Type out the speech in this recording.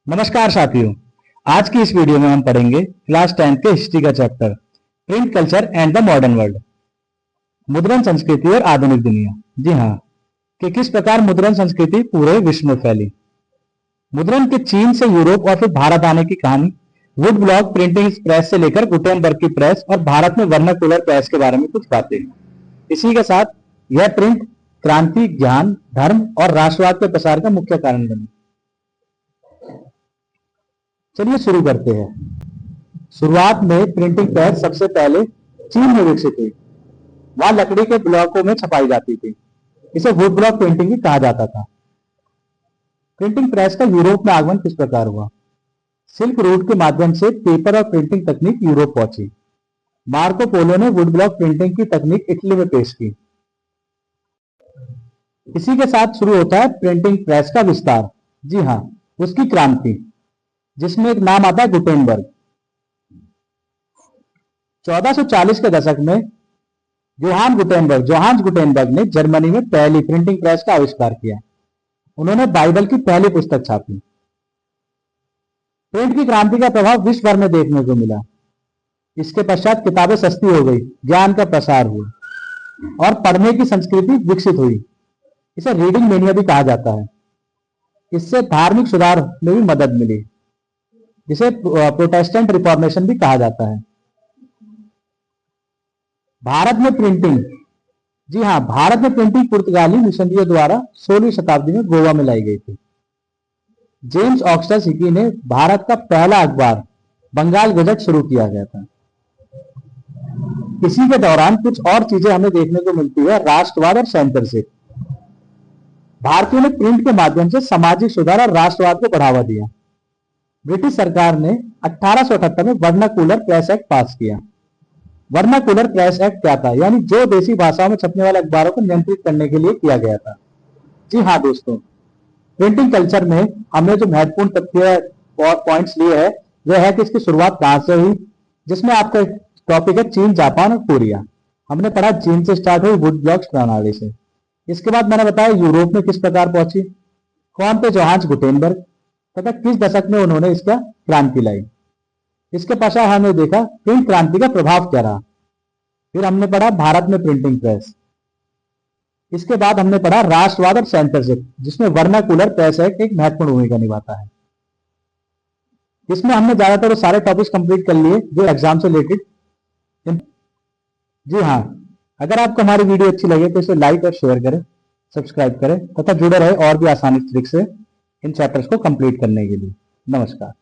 नमस्कार साथियों। आज की इस वीडियो में हम पढ़ेंगे क्लास 10 के हिस्ट्री का chapter print culture and the modern world, मुद्रण संस्कृति और आधुनिक दुनिया। जी हाँ, कि किस प्रकार मुद्रण संस्कृति पूरे विश्व में फैली। मुद्रण के चीन से यूरोप और फिर भारत आने की कहानी, वुड ब्लॉक प्रिंटिंग प्रेस से लेकर गुटेनबर्ग की प्रेस और भारत में वर्नाकुलर प्रेस के बारे में कुछ बातें। इसी के साथ यह प्रिंट क्रांति, ज्ञान, धर्म और राष्ट्रवाद के प्रसार का मुख्य कारण बनी। चलिए शुरू करते हैं। शुरुआत में प्रिंटिंग प्रेस सबसे पहले चीन में विकसित हुई। वहां लकड़ी के ब्लॉकों में छपाई जाती थी। इसे वुड ब्लॉक प्रिंटिंग भी कहा जाता था। प्रिंटिंग प्रेस का यूरोप में आगमन किस प्रकार हुआ? सिल्क रूट के माध्यम से पेपर और प्रिंटिंग तकनीक यूरोप पहुंची। मार्को पोलो ने वुड ब्लॉक प्रिंटिंग की तकनीक इटली में पेश की। इसी के साथ शुरू होता है प्रिंटिंग प्रेस का विस्तार। जी हाँ, उसकी क्रांति, जिसमें एक नाम आता है गुटेनबर्ग। 1440 के दशक में जोहान्स गुटेनबर्ग ने जर्मनी में पहली प्रिंटिंग प्रेस का आविष्कार किया। उन्होंने बाइबल की पहली पुस्तक छापी। प्रिंट की क्रांति का प्रभाव विश्व भर में देखने को मिला। इसके पश्चात किताबें सस्ती हो गई, ज्ञान का प्रसार हुआ और पढ़ने की संस्कृति विकसित हुई। इसे रीडिंग मेनिया भी कहा जाता है। इससे धार्मिक सुधार में भी मदद मिली, जिसे प्रोटेस्टेंट रिफॉर्मेशन भी कहा जाता है। भारत में प्रिंटिंग, जी हाँ, भारत में प्रिंटिंग पुर्तगाली मिशनरियों द्वारा 16वीं शताब्दी में गोवा में लाई गई थी। जेम्स ऑक्सटर हिकी ने भारत का पहला अखबार बंगाल गजट शुरू किया गया था। इसी के दौरान कुछ और चीजें हमें देखने को मिलती है, राष्ट्रवाद और सेंसरशिप। भारतीयों ने प्रिंट के माध्यम से सामाजिक सुधार और राष्ट्रवाद को बढ़ावा दिया। ब्रिटिश सरकार ने 1878 में वर्नाकुलर प्रेस एक्ट पास किया। वर्नाकुलर प्रेस एक्ट क्या था? यानी जो देसी भाषाओं में छपने वाले अखबारों को नियंत्रित करने के लिए किया गया था। जी हाँ दोस्तों, प्रिंटिंग कल्चर में हमने जो महत्वपूर्ण तथ्य और पॉइंट्स लिए हैं, वह है कि इसकी शुरुआत कहां से हुई, जिसमें आपका टॉपिक है चीन, जापान और कोरिया। हमने पढ़ा चीन से स्टार्ट हुई वुड ब्लॉक्स प्रणाली से। इसके बाद मैंने बताया यूरोप में किस प्रकार पहुंची, कौन थे जोहान्स गुटेनबर्ग तथा किस दशक में उन्होंने इसका क्रांति लाई। इसके पश्चात हमने देखा प्रिंट क्रांति का प्रभाव क्या रहा। फिर हमने पढ़ा भारत में प्रिंटिंग प्रेस। इसके बाद हमने पढ़ा राष्ट्रवाद और सेंसरशिप, जिसमें वर्नाकुलर प्रेस एक्ट एक महत्वपूर्ण भूमिका निभाता है। इसमें हमने ज्यादातर सारे टॉपिक्स कंप्लीट कर लिए जो एग्जाम से रिलेटेड। जी हाँ, अगर आपको हमारी वीडियो अच्छी लगे तो इसे लाइक और शेयर करें, सब्सक्राइब करें तथा जुड़े रहे और भी आसानी ट्रिक से इन चैप्टर्स को कंप्लीट करने के लिए। नमस्कार।